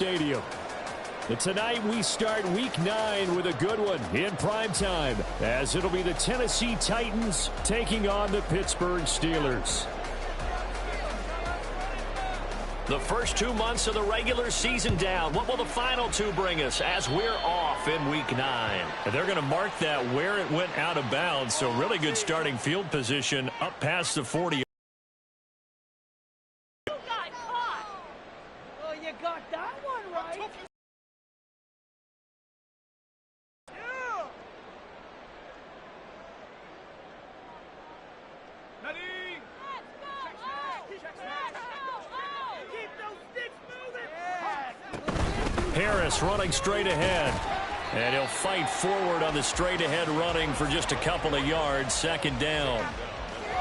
Stadium. And tonight we start week 9 with a good one in prime time, as it'll be the Tennessee Titans taking on the Pittsburgh Steelers. The first 2 months of the regular season down. What will the final 2 bring us as we're off in week 9? And they're going to mark that where it went out of bounds, so really good starting field position up past the 40. Harris running straight ahead, and he'll fight forward on the straight ahead running for just a couple of yards. Second down.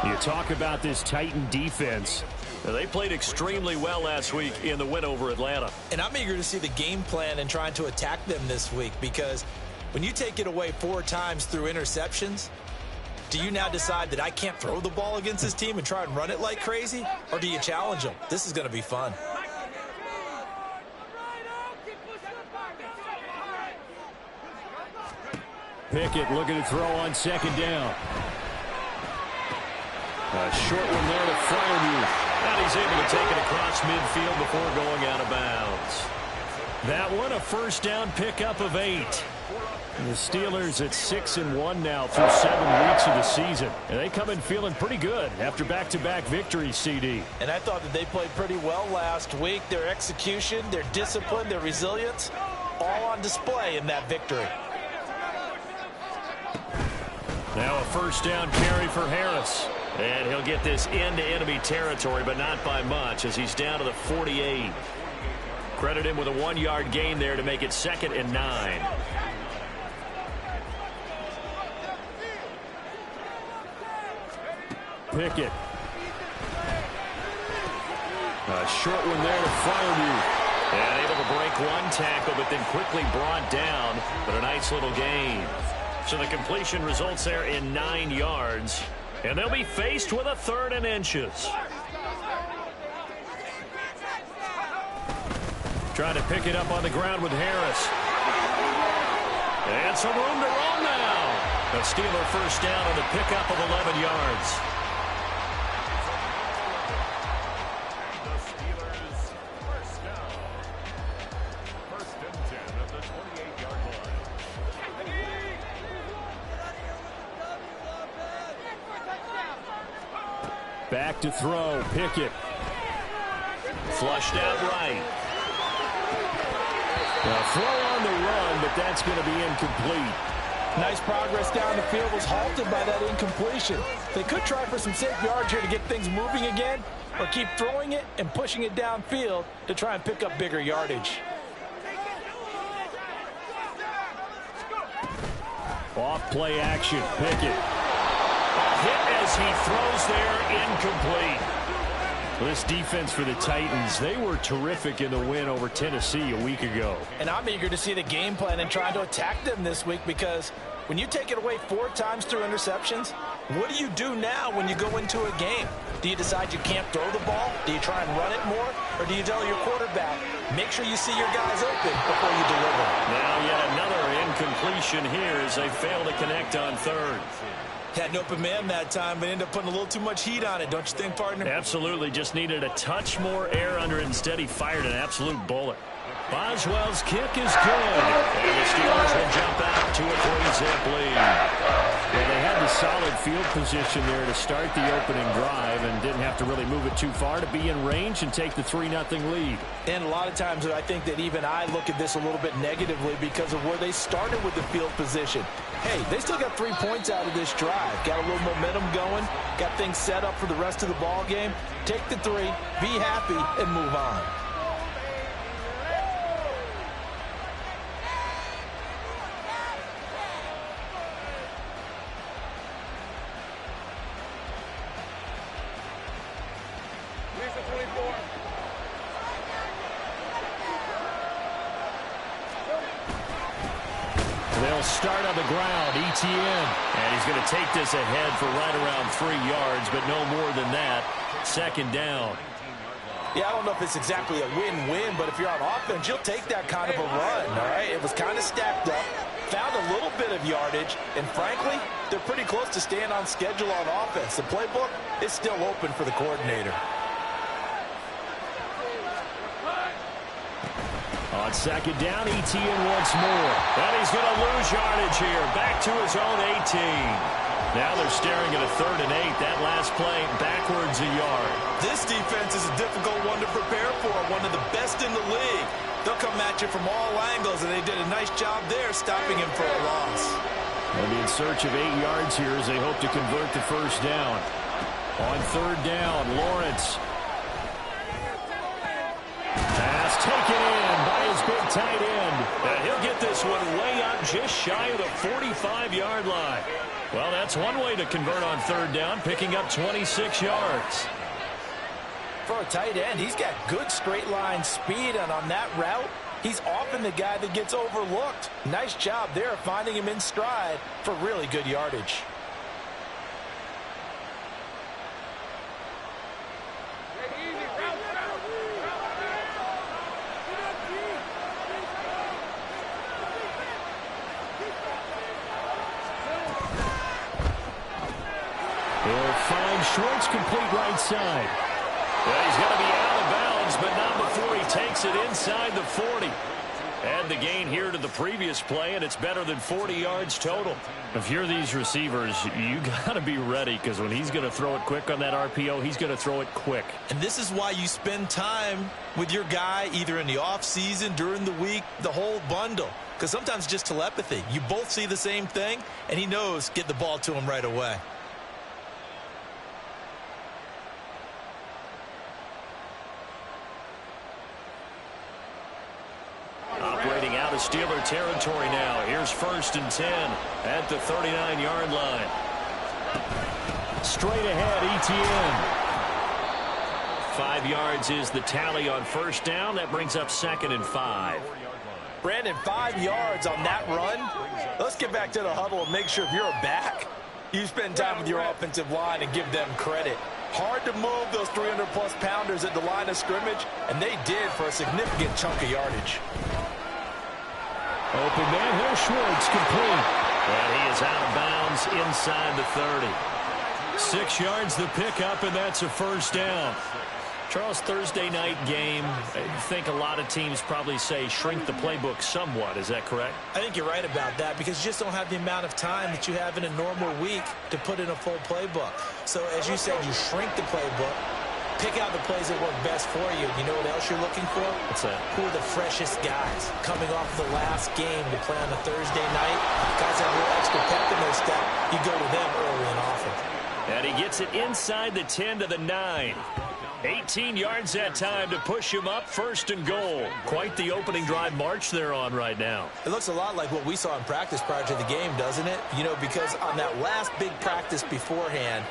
You talk about this Titan defense. They played extremely well last week in the win over Atlanta. And I'm eager to see the game plan and trying to attack them this week, because when you take it away 4 times through interceptions, do you now decide that I can't throw the ball against this team and try and run it like crazy? Or do you challenge them? This is going to be fun. Pickett looking to throw on second down. A short one there to Freiermuth. And he's able to take it across midfield before going out of bounds. That one a first down pickup of 8. And the Steelers at 6-1 now through 7 weeks of the season. And they come in feeling pretty good after back-to-back victories, CD. And I thought that they played pretty well last week. Their execution, their discipline, their resilience, all on display in that victory. Now a first down carry for Harris. And he'll get this into enemy territory, but not by much, as he's down to the 48. Credit him with a 1-yard gain there to make it 2nd and 9. Pickett. A short one there to Freiermuth. And able to break one tackle, but then quickly brought down. But a nice little gain. So the completion results there in 9 yards. And they'll be faced with a 3rd and inches. Trying to pick it up on the ground with Harris. And some room to run now. The Steeler first down on the pickup of 11 yards. Back to throw. Pickett. Flushed out right. A throw on the run, but that's going to be incomplete. Nice progress down the field was halted by that incompletion. They could try for some safe yards here to get things moving again, or keep throwing it and pushing it downfield to try and pick up bigger yardage. Off play action. Pickett. Hit as he throws there, incomplete. Well, this defense for the Titans, they were terrific in the win over Tennessee a week ago. And I'm eager to see the game plan and trying to attack them this week, because when you take it away 4 times through interceptions, what do you do now when you go into a game? Do you decide you can't throw the ball? Do you try and run it more? Or do you tell your quarterback, make sure you see your guys open before you deliver? Now yet another incompletion here as they fail to connect on 3rd. Had an open man that time, but ended up putting a little too much heat on it, don't you think, partner? Absolutely. Just needed a touch more air under it. Instead, he fired an absolute bullet. Boswell's kick is good. And the Steelers will jump out to a 3-zip lead. Well, they had the solid field position there to start the opening drive and didn't have to really move it too far to be in range and take the 3-0 lead. And a lot of times I think that even I look at this a little bit negatively because of where they started with the field position. Hey, they still got 3 points out of this drive. Got a little momentum going. Got things set up for the rest of the ball game. Take the 3, be happy, and move on. They'll start on the ground. ETN. And he's going to take this ahead for right around 3 yards, but no more than that. Second down. Yeah, I don't know if it's exactly a win-win, but if you're on offense, you'll take that kind of a run, all right? It was kind of stacked up, found a little bit of yardage, and frankly, they're pretty close to staying on schedule on offense. The playbook is still open for the coordinator. On second down, ETN once more. And he's going to lose yardage here. Back to his own 18. Now they're staring at a 3rd and 8. That last play backwards a yard. This defense is a difficult one to prepare for, one of the best in the league. They'll come at you from all angles, and they did a nice job there stopping him for a loss. They'll be in search of 8 yards here as they hope to convert the first down. On 3rd down, Lawrence. Pass taken in by his big tight end. And he'll get this one way up just shy of the 45-yard line. Well, that's one way to convert on 3rd down, picking up 26 yards. For a tight end, he's got good straight line speed, and on that route, he's often the guy that gets overlooked. Nice job there finding him in stride for really good yardage. He'll find Schwartz complete right side. Well, he's going to be out of bounds, but not before he takes it inside the 40. Add the gain here to the previous play, and it's better than 40 yards total. If you're these receivers, you got to be ready, because when he's going to throw it quick on that RPO, he's going to throw it quick. And this is why you spend time with your guy either in the offseason, during the week, the whole bundle. Because sometimes it's just telepathy. You both see the same thing, and he knows get the ball to him right away. Operating out of Steeler territory now. Here's 1st and 10 at the 39-yard line. Straight ahead, ETN. 5 yards is the tally on 1st down. That brings up 2nd and 5. Brandon, 5 yards on that run. Let's get back to the huddle and make sure if you're a back, you spend time with your offensive line and give them credit. Hard to move those 300-plus pounders at the line of scrimmage, and they did for a significant chunk of yardage. Open man, here's Schwartz, complete. And he is out of bounds inside the 30. 6 yards the pickup, and that's a 1st down. Charles, Thursday night game, I think a lot of teams probably say shrink the playbook somewhat. Is that correct? I think you're right about that because you just don't have the amount of time that you have in a normal week to put in a full playbook. So, as you said, you shrink the playbook, pick out the plays that work best for you. You know what else you're looking for? What's that? Who are the freshest guys coming off the last game to play on a Thursday night? Guys have a little extra pep in their step. You go to them early and often. And he gets it inside the 10 to the 9. 18 yards that time to push him up 1st and goal. Quite the opening drive march they're on right now. It looks a lot like what we saw in practice prior to the game, doesn't it? You know, because on that last big practice beforehand,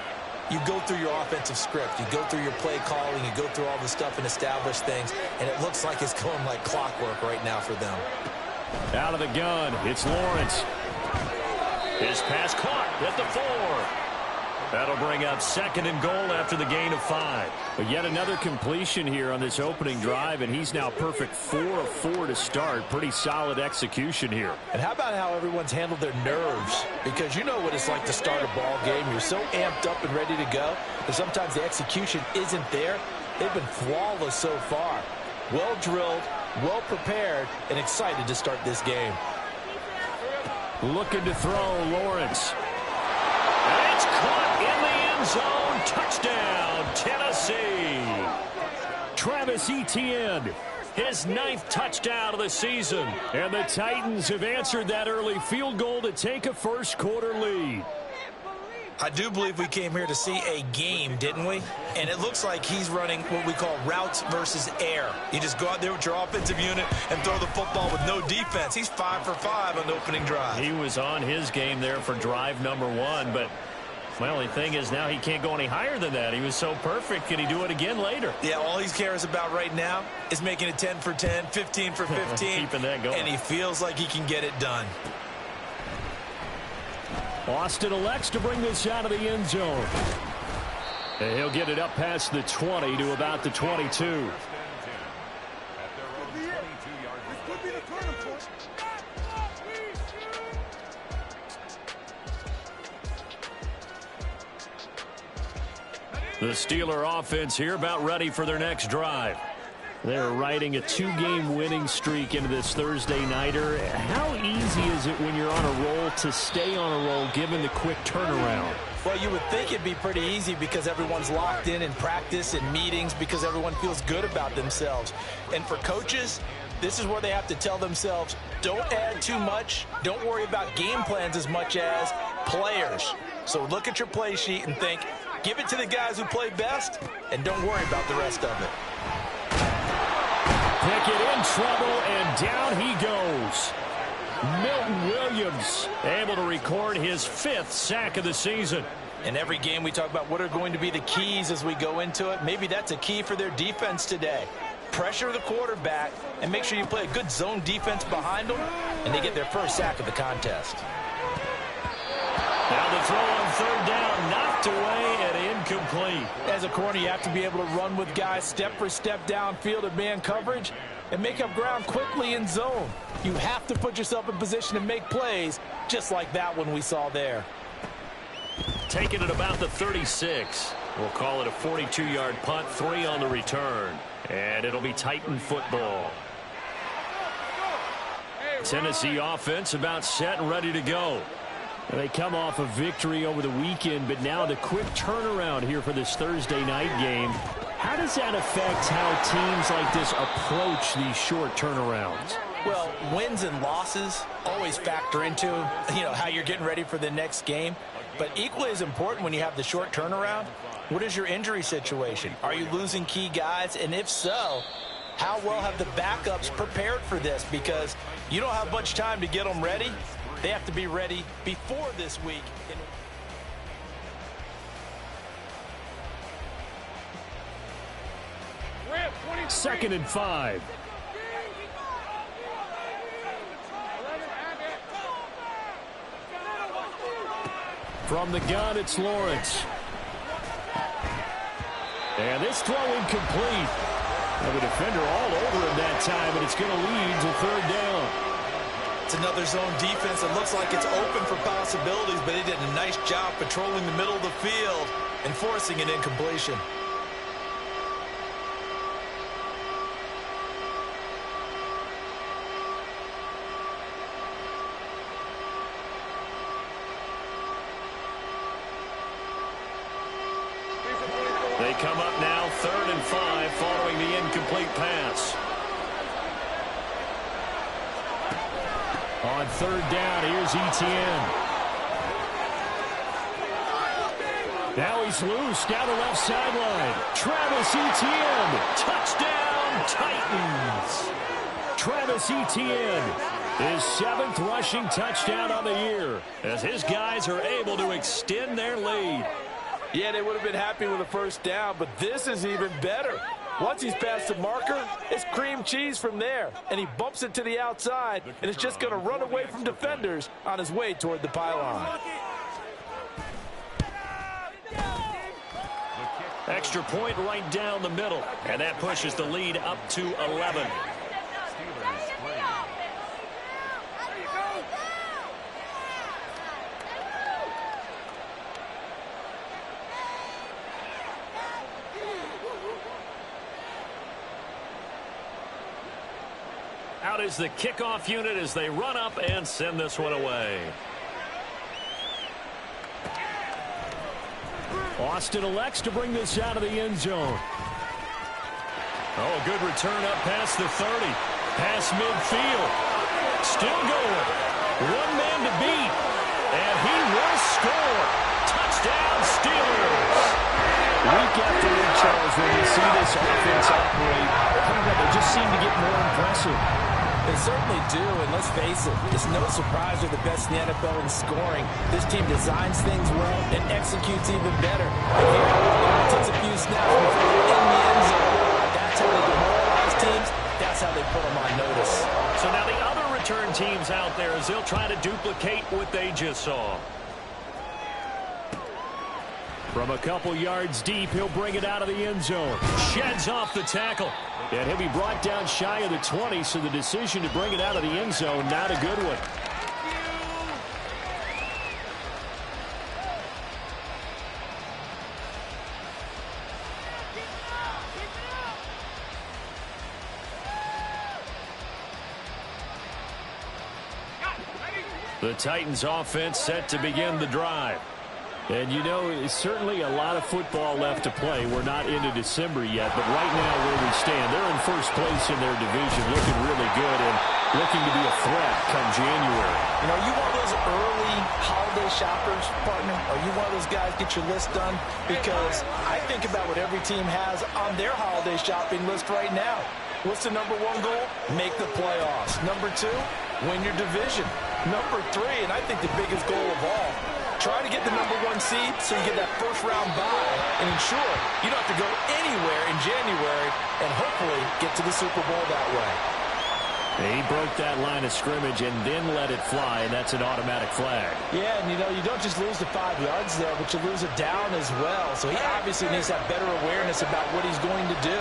you go through your offensive script. You go through your play calling. You go through all the stuff and establish things. And it looks like it's going like clockwork right now for them. Out of the gun, it's Lawrence. His pass caught at the 4. That'll bring up 2nd and goal after the gain of 5. But yet another completion here on this opening drive, and he's now perfect 4 of 4 to start. Pretty solid execution here. And how about how everyone's handled their nerves? Because you know what it's like to start a ball game. You're so amped up and ready to go, and sometimes the execution isn't there. They've been flawless so far. Well drilled, well prepared, and excited to start this game. Looking to throw, Lawrence. And it's caught in the end zone. Touchdown, Tennessee. Travis Etienne, His 9th touchdown of the season. And the Titans have answered that early field goal to take a first-quarter lead. I do believe we came here to see a game, didn't we? And it looks like he's running what we call routes versus air. You just go out there with your offensive unit and throw the football with no defense. He's 5 for 5 on the opening drive. He was on his game there for drive number 1, but my only thing is now he can't go any higher than that. He was so perfect. Can he do it again later? Yeah, all he cares about right now is making it 10 for 10, 15 for 15. Keeping that going. And he feels like he can get it done. Austin elects to bring this out of the end zone. And he'll get it up past the 20 to about the 22. The Steeler offense here about ready for their next drive. They're riding a 2-game winning streak into this Thursday nighter. How easy is it when you're on a roll to stay on a roll given the quick turnaround? Well, you would think it'd be pretty easy because everyone's locked in practice and meetings because everyone feels good about themselves. And for coaches, this is where they have to tell themselves, don't add too much. Don't worry about game plans as much as players. So look at your play sheet and think, give it to the guys who play best, and don't worry about the rest of it. Pickett in trouble, and down he goes. Milton Williams able to record his 5th sack of the season. In every game we talk about what are going to be the keys as we go into it. Maybe that's a key for their defense today. Pressure the quarterback and make sure you play a good zone defense behind them, and they get their first sack of the contest. Now the throw on 3rd down, knocked away and incomplete. As a corner, you have to be able to run with guys step for step downfield in man coverage and make up ground quickly in zone. You have to put yourself in position to make plays, just like that one we saw there. Taking it about the 36. We'll call it a 42-yard punt, 3 on the return. And it'll be Titan football. Tennessee offense about set and ready to go. They come off a victory over the weekend, but now the quick turnaround here for this Thursday night game. How does that affect how teams like this approach these short turnarounds? Well, wins and losses always factor into, how you're getting ready for the next game. But equally as important when you have the short turnaround, what is your injury situation? Are you losing key guys? And if so, how well have the backups prepared for this? Because you don't have much time to get them ready. They have to be ready before this week. 2nd and 5. From the gun, it's Lawrence. And this throw incomplete. Now the defender all over him that time, and it's going to lead to 3rd down. It's another zone defense. It looks like it's open for possibilities, but they did a nice job patrolling the middle of the field and forcing an incompletion. They come up now 3rd and 5 following the incomplete pass. On 3rd down, here's Etienne. Now he's loose down the left sideline. Travis Etienne, touchdown Titans. Travis Etienne, his 7th rushing touchdown on the year, as his guys are able to extend their lead. Yeah, they would have been happy with a 1st down, but this is even better. Once he's past the marker, it's cream cheese from there. And he bumps it to the outside, and it's just going to run away from defenders on his way toward the pylon. Extra point right down the middle. And that pushes the lead up to 11. Out is the kickoff unit as they run up and send this one away. Austin elects to bring this out of the end zone. Oh, a good return up past the 30. Past midfield. Still going. One man to beat. And he will score. Touchdown Steelers. Week after week, Charles, when we see this offense operate, they just seem to get more impressive. They certainly do, and let's face it, it's no surprise they're the best in the NFL in scoring. This team designs things well and executes even better. And here, it only takes a few snaps before they're in the end zone. That's how they demoralize teams. That's how they put them on notice. So now the other return teams out there as they'll try to duplicate what they just saw. From a couple yards deep, he'll bring it out of the end zone. Sheds off the tackle. And he'll be brought down shy of the 20, so the decision to bring it out of the end zone, not a good one. The Titans offense set to begin the drive. And, you know, certainly a lot of football left to play. We're not into December yet, but right now where we stand, they're in first place in their division, looking really good and looking to be a threat come January. You know, you one of those early holiday shoppers, partner? Are you one of those guys get your list done? Because I think about what every team has on their holiday shopping list right now. What's the number one goal? Make the playoffs. Number two, win your division. Number three, and I think the biggest goal of all, try to get the number one seed so you get that first round bye and ensure you don't have to go anywhere in January and hopefully get to the Super Bowl that way. He broke that line of scrimmage and then let it fly, and that's an automatic flag. Yeah, and you know, you don't just lose the 5 yards there, but you lose it down as well. So he obviously needs to have better awareness about what he's going to do.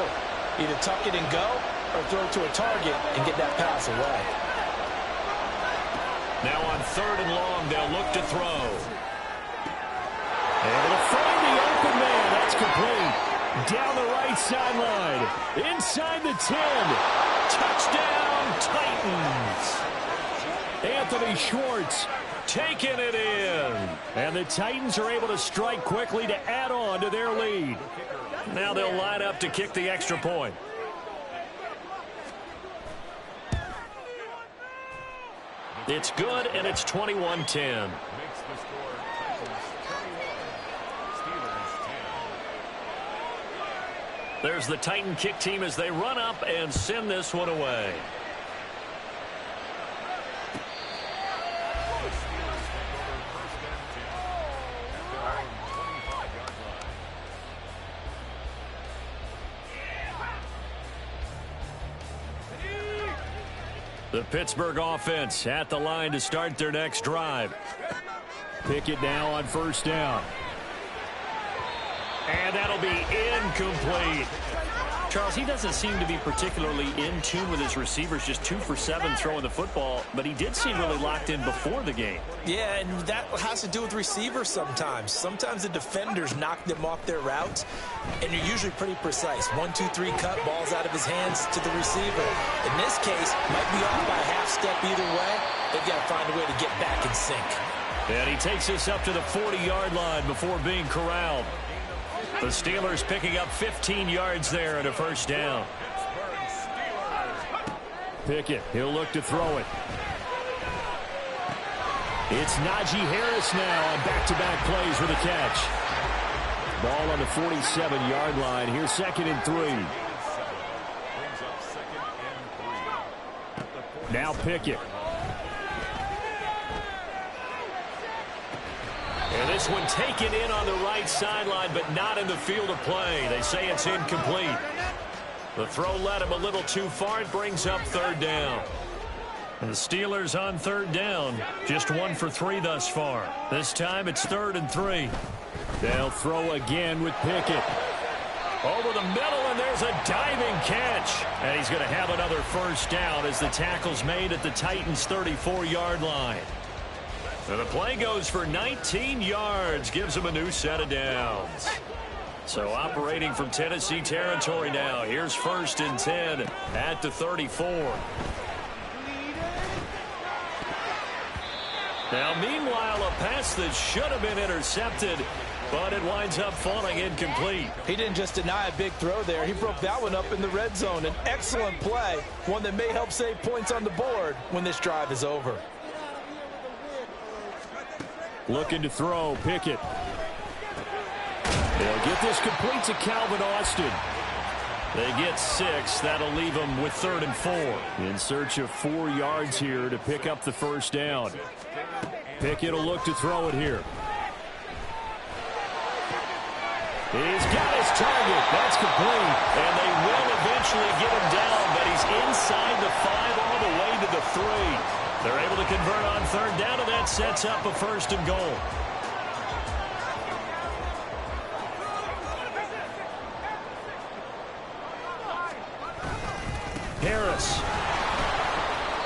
Either tuck it and go or throw to a target and get that pass away. Now on 3rd and long, they'll look to throw. Able to find the open man. That's complete. Down the right sideline. Inside the 10. Touchdown, Titans. Anthony Schwartz taking it in. And the Titans are able to strike quickly to add on to their lead. Now they'll line up to kick the extra point. It's good, and it's 21-10. There's the Titan kick team as they run up and send this one away. The Pittsburgh offense at the line to start their next drive. Pickett now on 1st down. And that'll be incomplete. Charles, he doesn't seem to be particularly in tune with his receivers, just 2 for 7 throwing the football, but he did seem really locked in before the game. Yeah, and that has to do with receivers sometimes. Sometimes the defenders knock them off their routes, and you're usually pretty precise. 1, 2, 3 cut, balls out of his hands to the receiver. In this case, might be off by a half step either way. They've got to find a way to get back in sync. And he takes us up to the 40-yard line before being corralled. The Steelers picking up 15 yards there and a 1st down. Pickett, he'll look to throw it. It's Najee Harris now on back-to-back plays with a catch. Ball on the 47-yard line. Here's 2nd and 3. Now Pickett. And this one taken in on the right sideline, but not in the field of play. They say it's incomplete. The throw led him a little too far. It brings up 3rd down. And the Steelers on 3rd down. Just 1 for 3 thus far. This time it's 3rd and 3. They'll throw again with Pickett. Over the middle, and there's a diving catch. And he's going to have another 1st down as the tackle's made at the Titans' 34-yard line. And the play goes for 19 yards, gives him a new set of downs. So operating from Tennessee territory now. Here's 1st and 10 at the 34. Now, meanwhile, a pass that should have been intercepted, but it winds up falling incomplete. He didn't just deny a big throw there. He broke that one up in the red zone. An excellent play, one that may help save points on the board when this drive is over. Looking to throw, Pickett. They'll get this complete to Calvin Austin. They get 6. That'll leave them with 3rd and 4. In search of 4 yards here to pick up the 1st down. Pickett will look to throw it here. He's got his target. That's complete. And they will eventually get him down, but he's inside the 5 all the way to the 3. They're able to convert on 3rd down, and that sets up a 1st and goal. Harris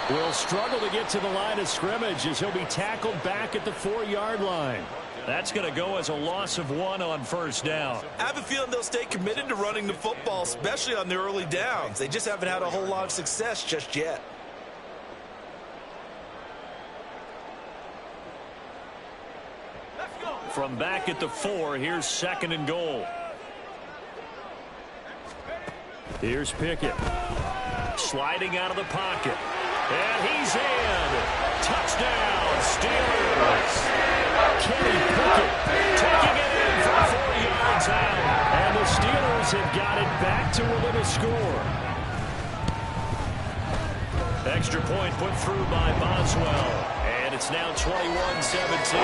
will struggle to get to the line of scrimmage as he'll be tackled back at the 4-yard line. That's going to go as a loss of 1 on first down. I have a feeling they'll stay committed to running the football, especially on the early downs. They just haven't had a whole lot of success just yet. From back at the 4, here's 2nd and goal. Here's Pickett. Sliding out of the pocket. And he's in. Touchdown, Steelers. Kenny Pickett Taking it in for 4 yards out. And the Steelers have got it back to within a score. Extra point put through by Boswell. And it's now 21-17.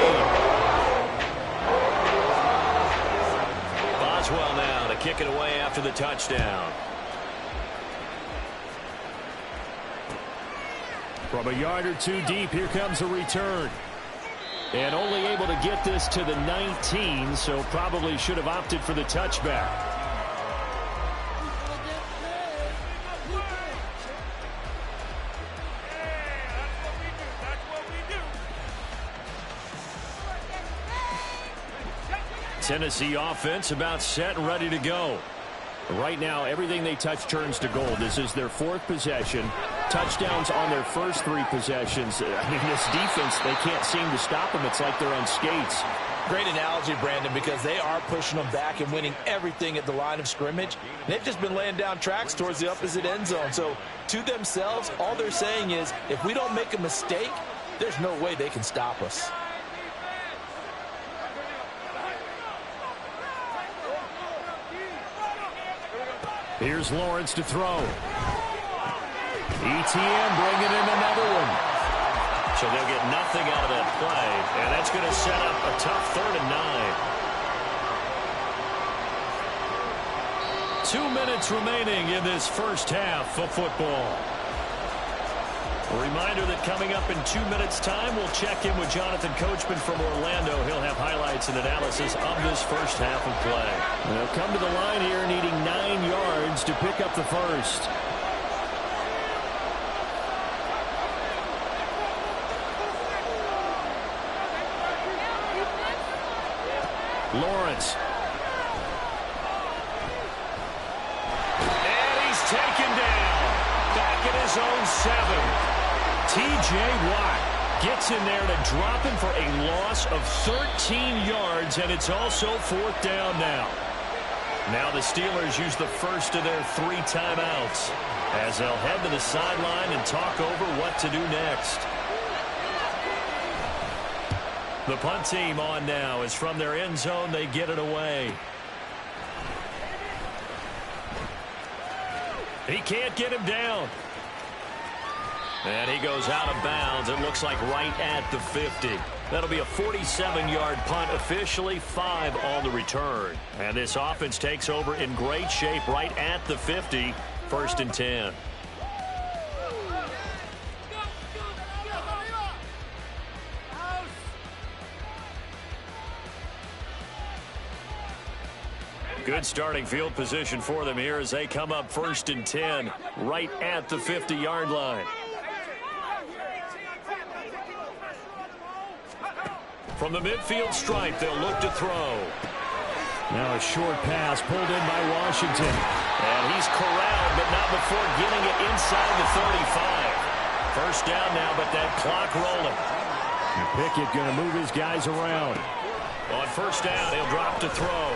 Boswell now to kick it away after the touchdown. From a yard or two deep, here comes a return. And only able to get this to the 19, so probably should have opted for the touchback. Tennessee offense about set and ready to go. Right now, everything they touch turns to gold. This is their 4th possession. Touchdowns on their first 3 possessions. I mean, this defense, they can't seem to stop them. It's like they're on skates. Great analogy, Brandon, because they are pushing them back and winning everything at the line of scrimmage. They've just been laying down tracks towards the opposite end zone. So, to themselves, all they're saying is, if we don't make a mistake, there's no way they can stop us. Here's Lawrence to throw. ETN bringing in another one. So they'll get nothing out of that play, and that's going to set up a tough 3rd and 9. 2 minutes remaining in this first half of football. A reminder that coming up in 2 minutes' time, we'll check in with Jonathan Coachman from Orlando. He'll have highlights and analysis of this first half of play. They'll come to the line here needing 9 yards to pick up the first. Lawrence. And he's taken down. Back at his own 7. T.J. Watt gets in there to drop him for a loss of 13 yards, and it's also 4th down now. Now the Steelers use the first of their 3 timeouts as they'll head to the sideline and talk over what to do next. The punt team on now is from their end zone. They get it away. He can't get him down. And he goes out of bounds. It looks like right at the 50. That'll be a 47-yard punt, officially 5 on the return. And this offense takes over in great shape right at the 50, 1st and 10. Good starting field position for them here as they come up 1st and 10 right at the 50-yard line. From the midfield stripe, they'll look to throw. Now a short pass pulled in by Washington. And he's corralled, but not before getting it inside the 35. First down now, but that clock rolling. And Pickett going to move his guys around. On first down, he'll drop to throw.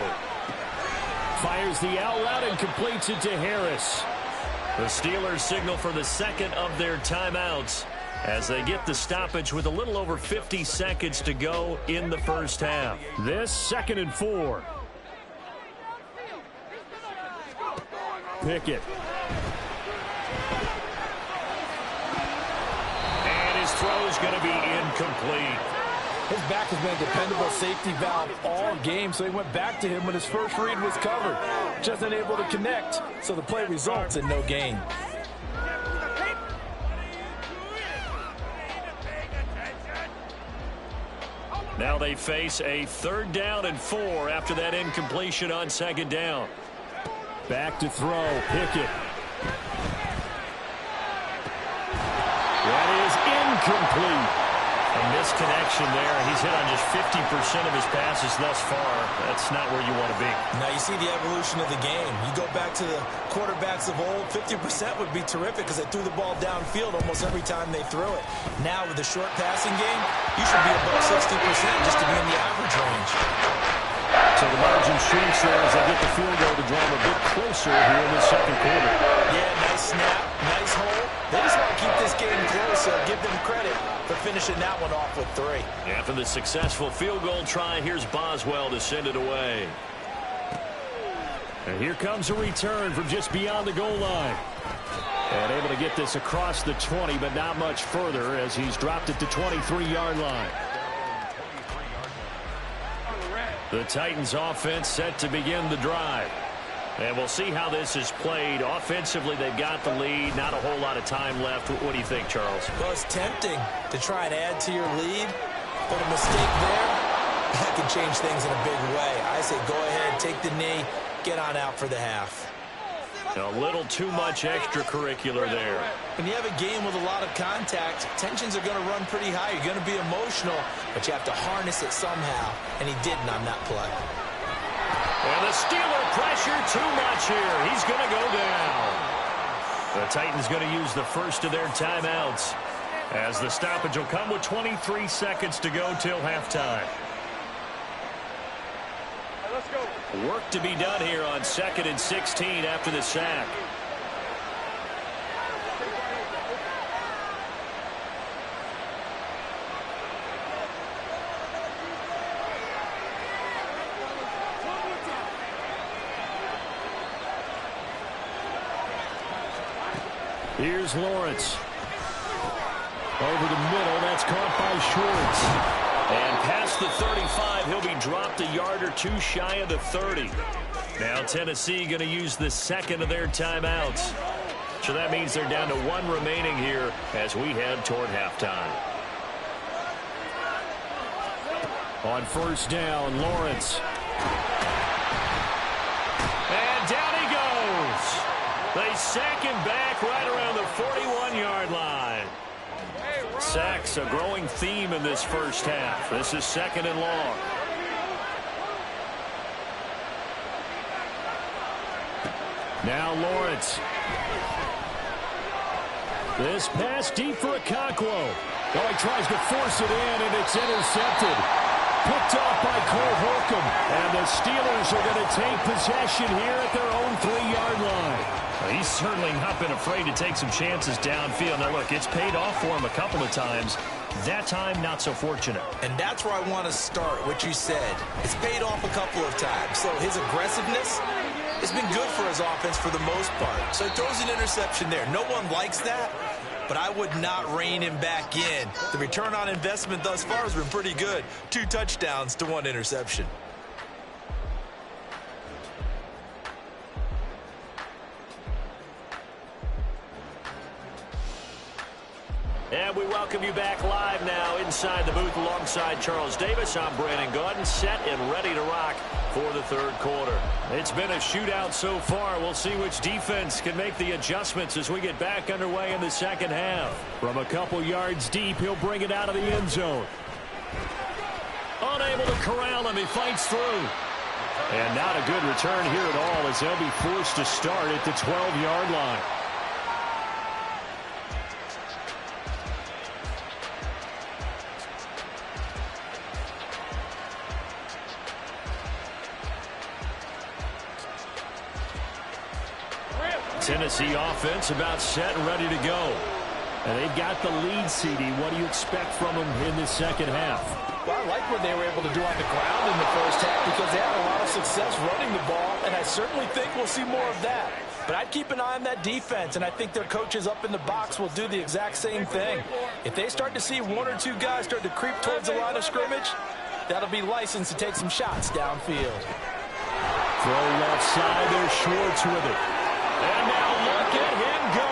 Fires the out route and completes it to Harris. The Steelers signal for the 2nd of their timeouts as they get the stoppage with a little over 50 seconds to go in the first half. This 2nd and 4. Pickett. And his throw is going to be incomplete. His back has been a dependable safety valve all game, so he went back to him when his first read was covered. Just unable to connect, so the play results in no gain. Now they face a 3rd down and 4 after that incompletion on 2nd down. Back to throw, Pickett. incomplete. A misconnection there. He's hit on just 50% of his passes thus far. That's not where you want to be. Now you see the evolution of the game. You go back to the quarterbacks of old, 50% would be terrific because they threw the ball downfield almost every time they threw it. Now with the short passing game, you should be above 60% just to be in the average range. So the margin shrinks there as they get the field goal to draw them a bit closer here in the second quarter. Yeah, nice snap, nice hole. They just want to keep this game close, so give them credit for finishing that one off with 3. After the successful field goal try, here's Boswell to send it away. And here comes a return from just beyond the goal line. And able to get this across the 20, but not much further as he's dropped it to 23-yard line. The Titans offense set to begin the drive. And we'll see how this is played. Offensively, they've got the lead. Not a whole lot of time left. What do you think, Charles? Well, it's tempting to try and add to your lead, but a mistake there, that can change things in a big way. I say go ahead, take the knee, get on out for the half. A little too much extracurricular there. When you have a game with a lot of contact, tensions are going to run pretty high. You're going to be emotional, but you have to harness it somehow, and he didn't on that play. And the Steeler pressure too much here. He's going to go down. The Titans going to use the first of their timeouts as the stoppage will come with 23 seconds to go till halftime. Let's go. Work to be done here on 2nd and 16 after the sack. Here's Lawrence. Over the middle, that's caught by Schwartz. And past the 35, he'll be dropped a yard or two shy of the 30. Now Tennessee going to use the second of their timeouts. So that means they're down to 1 remaining here as we head toward halftime. On first down, Lawrence. And down he goes. They sack him back right around the 41-yard line. Sacks a growing theme in this first half. This is 2nd and long. Now Lawrence. This pass deep for Okonkwo. Oh, he tries to force it in, and it's intercepted. Picked off by Cole Holcomb. And the Steelers are going to take possession here at their own 3-yard line. He's certainly not been afraid to take some chances downfield. Now, look, it's paid off for him a couple of times. That time, not so fortunate. And that's where I want to start, what you said. It's paid off a couple of times. So his aggressiveness has been good for his offense for the most part. So he throws an interception there. No one likes that, but I would not rein him back in. The return on investment thus far has been pretty good. 2 touchdowns to 1 interception. And we welcome you back live now inside the booth alongside Charles Davis. I'm Brandon Gaudin, set and ready to rock for the 3rd quarter. It's been a shootout so far. We'll see which defense can make the adjustments as we get back underway in the second half. From a couple yards deep, he'll bring it out of the end zone. Unable to corral him. He fights through. And not a good return here at all as they'll be forced to start at the 12-yard line. Tennessee offense about set and ready to go. And they've got the lead, CD. What do you expect from them in the second half? Well, I like what they were able to do on the ground in the first half because they had a lot of success running the ball, and I certainly think we'll see more of that. But I'd keep an eye on that defense, and I think their coaches up in the box will do the exact same thing. If they start to see 1 or 2 guys start to creep towards the line of scrimmage, that'll be licensed to take some shots downfield. Throw left side, there's Schwartz with it. And now look at him go.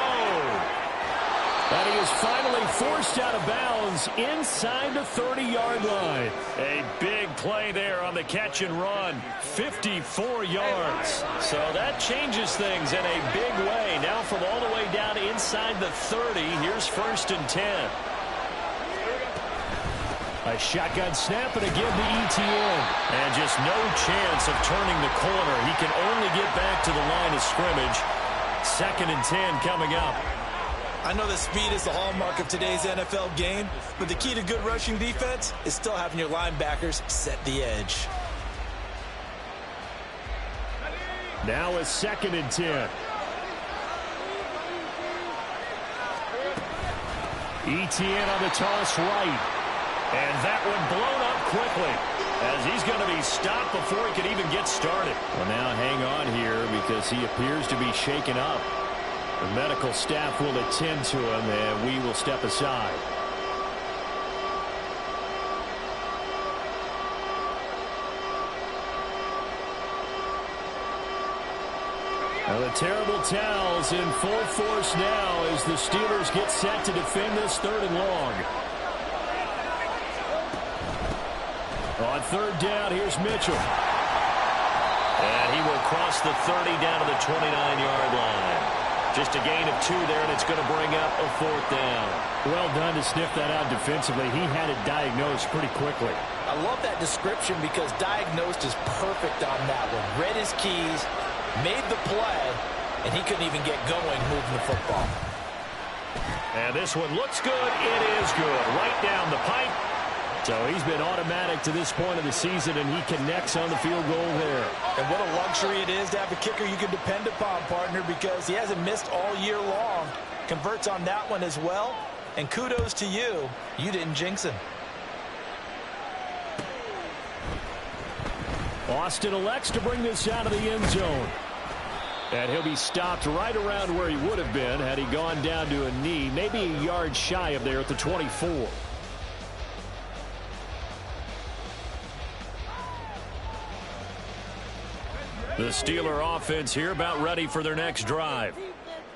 And he is finally forced out of bounds inside the 30-yard line. A big play there on the catch and run. 54 yards. So that changes things in a big way. Now from all the way down inside the 30, here's 1st and 10. A shotgun snap, and again the ETN. And just no chance of turning the corner. He can only get back to the line of scrimmage. 2nd and 10 coming up. I know that speed is the hallmark of today's NFL game, but the key to good rushing defense is still having your linebackers set the edge. Now a 2nd and 10. ETN on the toss right. And that one blown up quickly as he's going to be stopped before he can even get started. Well, now hang on here because he appears to be shaken up. The medical staff will attend to him, and we will step aside. Well, the terrible towels in full force now as the Steelers get set to defend this 3rd and long. On 3rd down, here's Mitchell. And he will cross the 30 down to the 29-yard line. Just a gain of 2 there, and it's going to bring up a 4th down. Well done to sniff that out defensively. He had it diagnosed pretty quickly. I love that description because diagnosed is perfect on that one. Read his keys, made the play, and he couldn't even get going moving the football. And this one looks good. It is good. Right down the pipe. So he's been automatic to this point of the season, and he connects on the field goal there. And what a luxury it is to have a kicker you can depend upon, partner, because he hasn't missed all year long. Converts on that one as well. And kudos to you. You didn't jinx him. Austin elects to bring this out of the end zone. And he'll be stopped right around where he would have been had he gone down to a knee, maybe a yard shy of there at the 24. The Steeler offense here about ready for their next drive.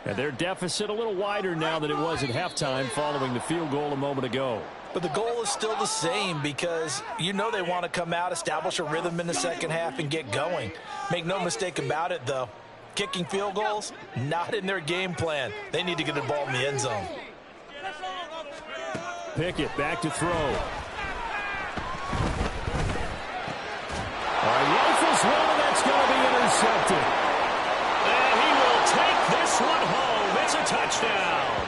And their deficit a little wider now than it was at halftime following the field goal a moment ago. But the goal is still the same because you know they want to come out, establish a rhythm in the second half, and get going. Make no mistake about it, though. Kicking field goals, not in their game plan. They need to get the ball in the end zone. Pickett back to throw. Rifles one, and that's going to be intercepted. And he will take this one home. It's a touchdown.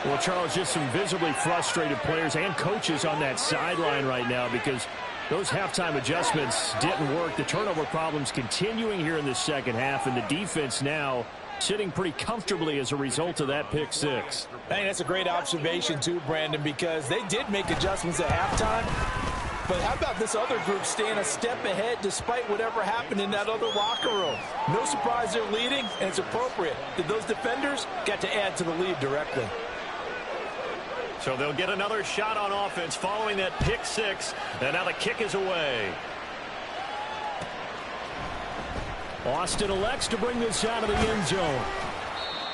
Well, Charles, just some visibly frustrated players and coaches on that sideline right now because those halftime adjustments didn't work. The turnover problems continuing here in the second half, and the defense now sitting pretty comfortably as a result of that pick six. I think that's a great observation too, Brandon, because they did make adjustments at halftime. But how about this other group staying a step ahead despite whatever happened in that other locker room? No surprise they're leading, and it's appropriate that those defenders got to add to the lead directly. So they'll get another shot on offense following that pick six, and now the kick is away. Austin elects to bring this out of the end zone.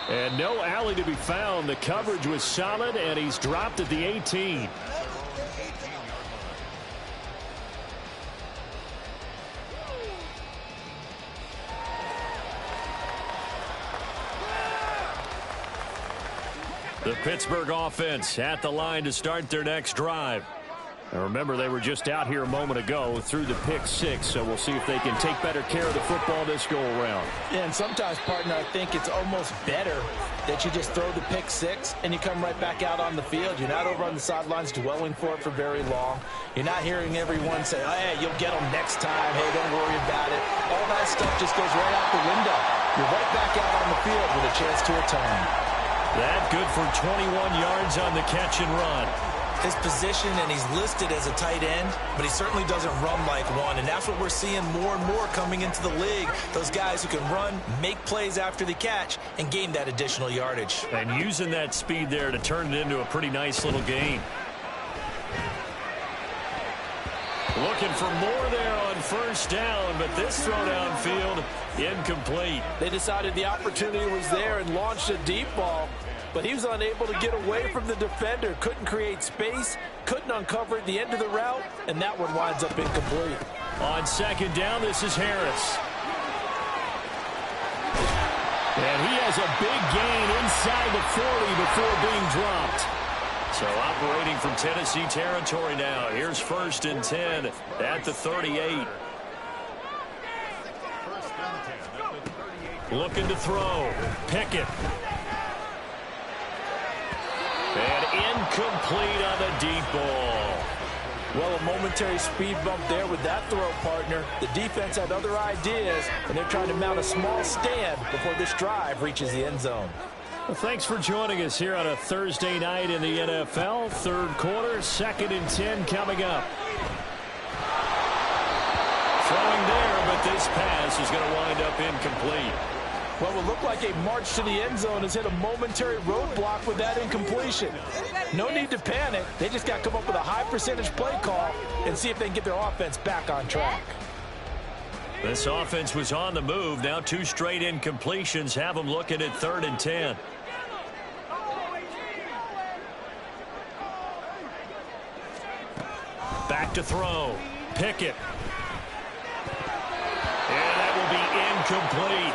And no alley to be found. The coverage was solid, and he's dropped at the 18. The Pittsburgh offense at the line to start their next drive. And remember, they were just out here a moment ago through the pick six, so we'll see if they can take better care of the football this go-around. Yeah, and sometimes, partner, I think it's almost better that you just throw the pick six and you come right back out on the field. You're not over on the sidelines dwelling for it for very long. You're not hearing everyone say, oh, hey, you'll get them next time. Hey, don't worry about it. All that stuff just goes right out the window. You're right back out on the field with a chance to return. That good for 21 yards on the catch and run. His position, and he's listed as a tight end, but he certainly doesn't run like one, and that's what we're seeing more and more coming into the league. Those guys who can run, make plays after the catch, and gain that additional yardage. And using that speed there to turn it into a pretty nice little gain. Looking for more there on first down, but this throw downfield, incomplete. They decided the opportunity was there and launched a deep ball, but he was unable to get away from the defender. Couldn't create space, couldn't uncover at the end of the route, and that one winds up incomplete. On second down, this is Harris. And he has a big gain inside the 40 before being dropped. So operating from Tennessee territory now. Here's 1st and 10 at the 38. Looking to throw. Pickett. And incomplete on the deep ball. Well, a momentary speed bump there with that throw, partner. The defense had other ideas, and they're trying to mount a small stand before this drive reaches the end zone. Well, thanks for joining us here on a Thursday night in the NFL. 3rd quarter, 2nd and 10 coming up. Throwing there, but this pass is going to wind up incomplete. Well, it will look like a march to the end zone has hit a momentary roadblock with that incompletion. No need to panic. They just got to come up with a high percentage play call and see if they can get their offense back on track. This offense was on the move. Now 2 straight incompletions have them looking at 3rd and 10. Back to throw. Pickett. And that will be incomplete.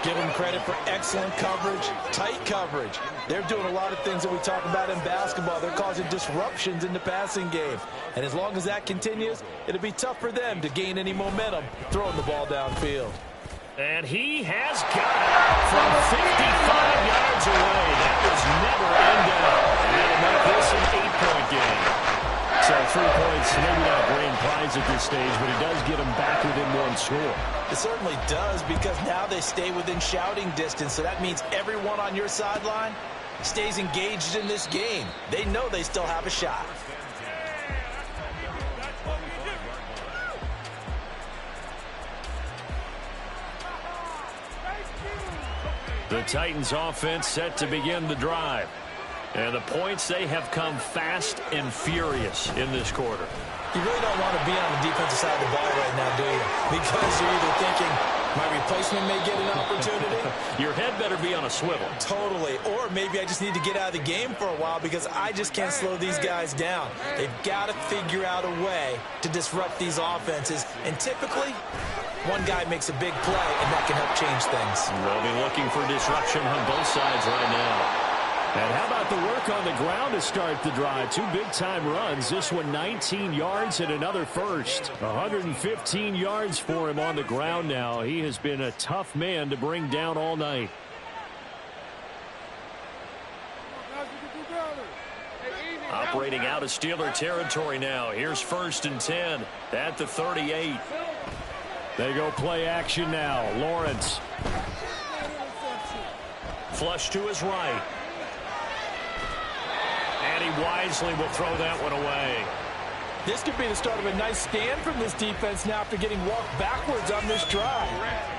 Give them credit for excellent coverage, tight coverage. They're doing a lot of things that we talk about in basketball. They're causing disruptions in the passing game. And as long as that continues, it'll be tough for them to gain any momentum throwing the ball downfield. And he has got it from 55 yards away. That was never in doubt. And that'll make this an 8-point game. So 3 points, maybe not a grand prize at this stage, but it does get them back within 1 score. It certainly does, because now they stay within shouting distance, so that means everyone on your sideline stays engaged in this game. They know they still have a shot. The Titans offense set to begin the drive. And the points, they have come fast and furious in this quarter. You really don't want to be on the defensive side of the ball right now, do you? Because you're either thinking, my replacement may get an opportunity. Your head better be on a swivel. Totally. Or maybe I just need to get out of the game for a while because I just can't slow these guys down. They've got to figure out a way to disrupt these offenses. And typically, one guy makes a big play, and that can help change things. They'll be looking for disruption on both sides right now. And how about the work on the ground to start the drive? 2 big-time runs. This one 19 yards and another first. 115 yards for him on the ground now. He has been a tough man to bring down all night. Operating out of Steeler territory now. Here's 1st and 10 at the 38. They go play action now. Lawrence. Flush to his right. And he wisely will throw that one away. This could be the start of a nice stand from this defense now after getting walked backwards on this drive.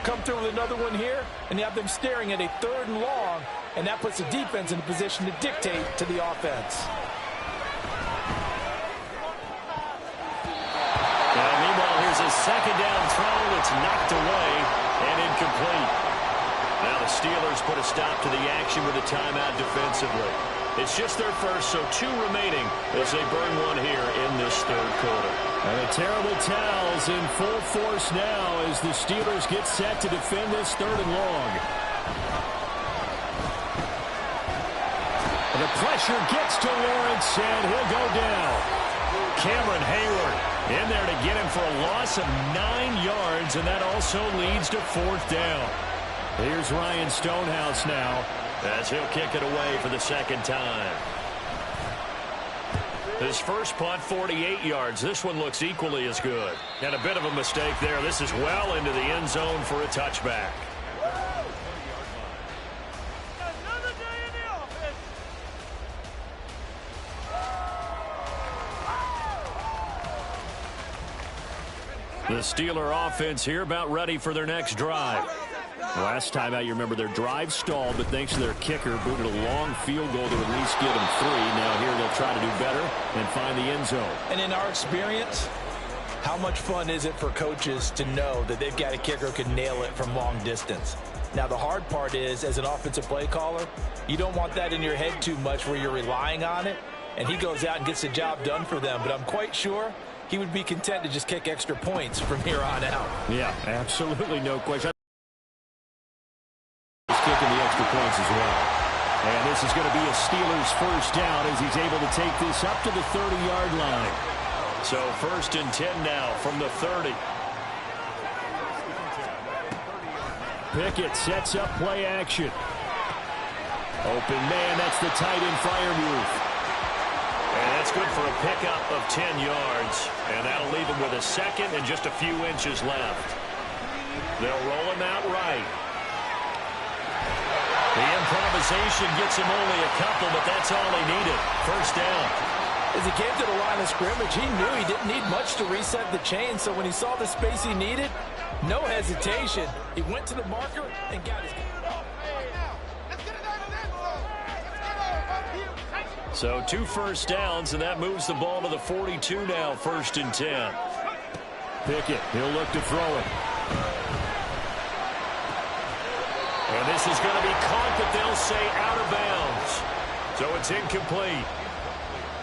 Come through with another one here, and you have them staring at a 3rd and long, and that puts the defense in a position to dictate to the offense. Meanwhile, here's a 2nd down throw that's knocked away and incomplete. Now the Steelers put a stop to the action with a timeout defensively. It's just their first, so 2 remaining as they burn one here in this 3rd quarter. And the terrible towels in full force now as the Steelers get set to defend this 3rd and long. And the pressure gets to Lawrence, and he'll go down. Cameron Hayward in there to get him for a loss of 9 yards, and that also leads to 4th down. Here's Ryan Stonehouse now, as he'll kick it away for the 2nd time. His first punt, 48 yards. This one looks equally as good. And a bit of a mistake there. This is well into the end zone for a touchback. The Steeler offense here about ready for their next drive. Last time out, you remember their drive stalled, but thanks to their kicker, booted a long field goal to at least get them 3. Now here they'll try to do better and find the end zone. And in our experience, how much fun is it for coaches to know that they've got a kicker who can nail it from long distance? Now, the hard part is, as an offensive play caller, you don't want that in your head too much where you're relying on it, and he goes out and gets the job done for them. But I'm quite sure he would be content to just kick extra points from here on out. Yeah, absolutely no question. He's kicking the extra points as well. And this is going to be a Steelers first down as he's able to take this up to the 30-yard line. So 1st and 10 now from the 30. Pickett sets up play action. Open man, that's the tight end fire move. And that's good for a pickup of 10 yards. And that'll leave him with a second and just a few inches left. They'll roll him out right. The improvisation gets him only a couple, but that's all he needed. First down. As he came to the line of scrimmage, he knew he didn't need much to reset the chain, so when he saw the space he needed, no hesitation. He went to the marker and got his... So 2 first downs, and that moves the ball to the 42 now, 1st and 10. Pickett, he'll look to throw it. And this is going to be caught, but they'll say out of bounds. So it's incomplete.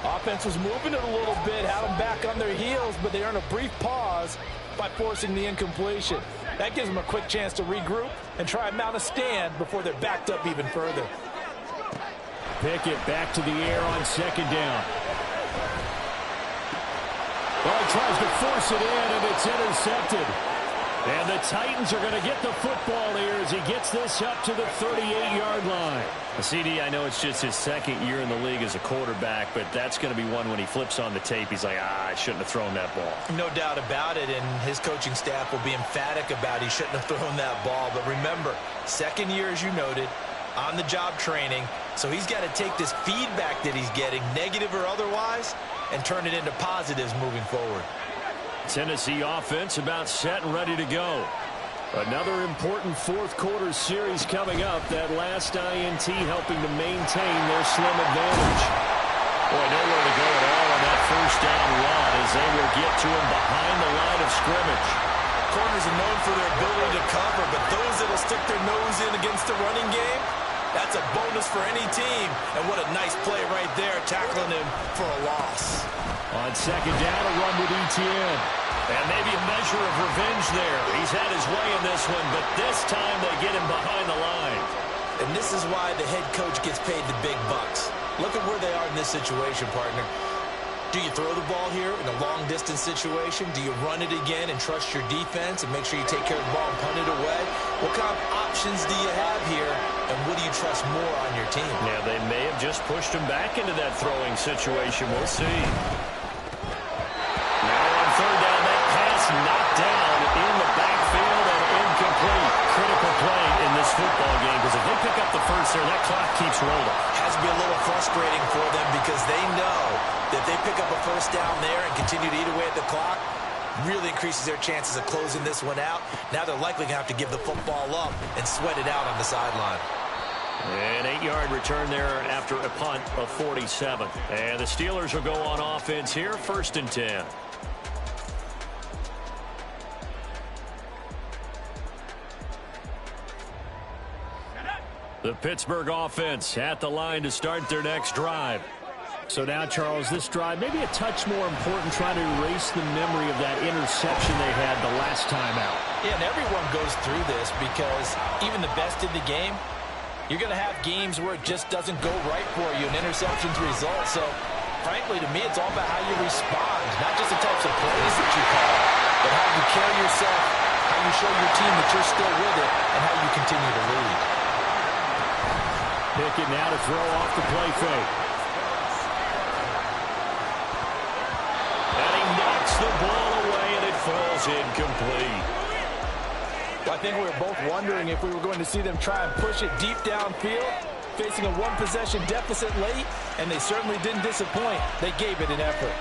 Offense was moving it a little bit, had them back on their heels, but they earned a brief pause by forcing the incompletion. That gives them a quick chance to regroup and try and mount a stand before they're backed up even further. Pickett back to the air on 2nd down. Well, he tries to force it in, and it's intercepted. And the Titans are going to get the football here as he gets this up to the 38-yard line. CD, I know it's just his 2nd year in the league as a quarterback, but that's going to be one when he flips on the tape. He's like, I shouldn't have thrown that ball. No doubt about it, and his coaching staff will be emphatic about he shouldn't have thrown that ball. But remember, 2nd year, as you noted, on-the-job training, so he's got to take this feedback that he's getting, negative or otherwise, and turn it into positives moving forward. Tennessee offense about set and ready to go. Another important 4th quarter series coming up. That last INT helping to maintain their slim advantage. Boy, nowhere to go at all on that 1st down run as they will get to him behind the line of scrimmage. Corners are known for their ability to cover, but those that will stick their nose in against the running game, that's a bonus for any team. And what a nice play right there, tackling him for a loss. On 2nd down, a run with ETN. And maybe a measure of revenge there. He's had his way in this one, but this time they get him behind the line. And this is why the head coach gets paid the big bucks. Look at where they are in this situation, partner. Do you throw the ball here in a long-distance situation? Do you run it again and trust your defense and make sure you take care of the ball and punt it away? What kind of options do you have here, and what do you trust more on your team? Yeah, they may have just pushed him back into that throwing situation. We'll see. Now on 3rd down, that pass knocked down in the backfield and incomplete. Critical play in this football game, because if they pick up the first there, that clock keeps rolling. Has to be a little frustrating for them because they know that if they pick up a first down there and continue to eat away at the clock, really increases their chances of closing this one out. Now they're likely going to have to give the football up and sweat it out on the sideline. An 8-yard return there after a punt of 47. And the Steelers will go on offense here, 1st and 10. The Pittsburgh offense at the line to start their next drive. So now, Charles, this drive maybe a touch more important, trying to erase the memory of that interception they had the last time out. Yeah, and everyone goes through this because even the best in the game, you're going to have games where it just doesn't go right for you, and interceptions result. So, frankly, to me, it's all about how you respond, not just the types of plays that you call, but how you carry yourself, how you show your team that you're still with it, and how you continue to lead. Pickett now to throw off the play fake. And he knocks the ball away, and it falls incomplete. Well, I think we were both wondering if we were going to see them try and push it deep downfield, facing a one-possession deficit late, and they certainly didn't disappoint. They gave it an effort.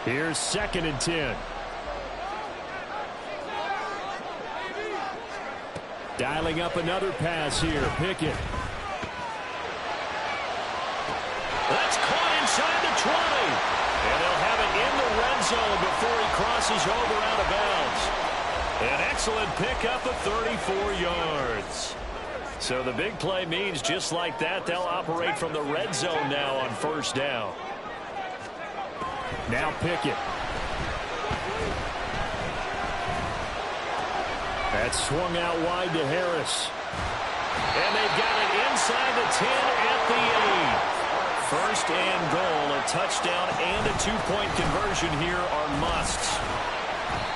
Here's 2nd and 10. Dialing up another pass here. Pickett. That's caught inside the 20. And they'll have it in the red zone before he crosses over out of bounds. An excellent pickup of 34 yards. So the big play means just like that, they'll operate from the red zone now on 1st down. Now Pickett. That's swung out wide to Harris. And they've got it inside the 10 at the 8. First and goal, a touchdown and a two-point conversion here are musts.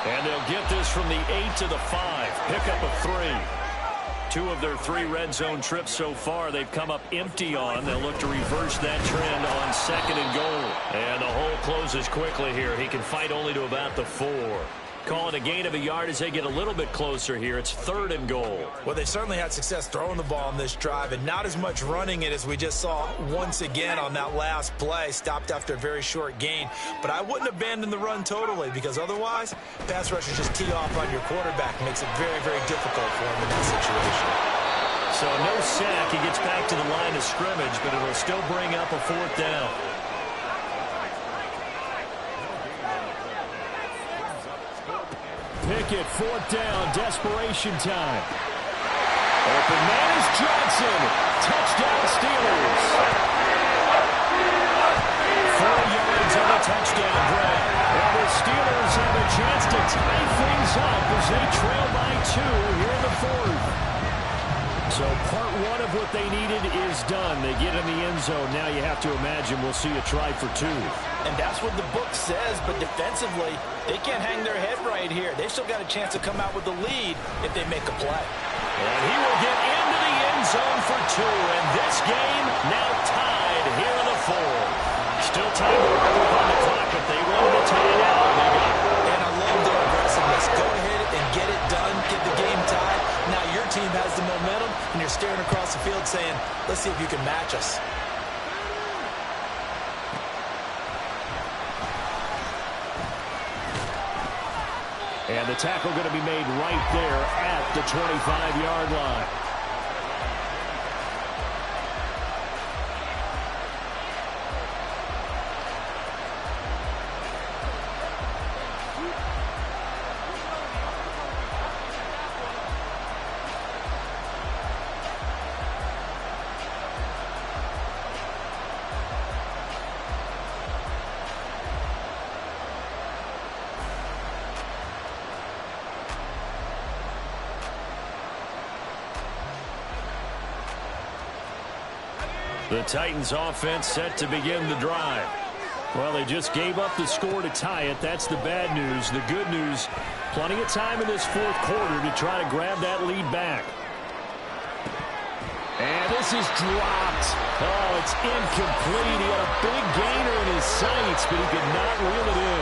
And they'll get this from the 8 to the 5. Pick up a 3. 2 of their 3 red zone trips so far they've come up empty on. They'll look to reverse that trend on second and goal. And the hole closes quickly here. He can fight only to about the 4. Call it a gain of a yard as they get a little bit closer here. It's 3rd and goal. Well, they certainly had success throwing the ball on this drive and not as much running it as we just saw once again on that last play. Stopped after a very short gain. But I wouldn't abandon the run totally because otherwise, pass rushers just tee off on your quarterback. Makes it very, very difficult for him in that situation. So no sack. He gets back to the line of scrimmage, but it'll still bring up a 4th down. Pickett, 4th down, desperation time. Open man is Johnson. Touchdown Steelers. 4 yards on a touchdown grab. And the Steelers have a chance to tie things up as they trail by 2 here in the 4th. So part 1 of what they needed is done. They get in the end zone. Now you have to imagine we'll see a try for 2. And that's what the book says, but defensively, they can't hang their head right here. They've still got a chance to come out with the lead if they make a play. And he will get into the end zone for 2. And this game now tied here in the 4th. Still time to work with on the clock, but they wanted to tie it out. They got it. And I love their aggressiveness. Go ahead and get it done. Get the game tied. Now your team has the momentum, and you're staring across the field saying, let's see if you can match us. And the tackle going to be made right there at the 25-yard line. The Titans offense set to begin the drive. Well, they just gave up the score to tie it. That's the bad news. The good news, plenty of time in this 4th quarter to try to grab that lead back. And this is dropped. Oh, it's incomplete. He had a big gainer in his sights, but he could not reel it in.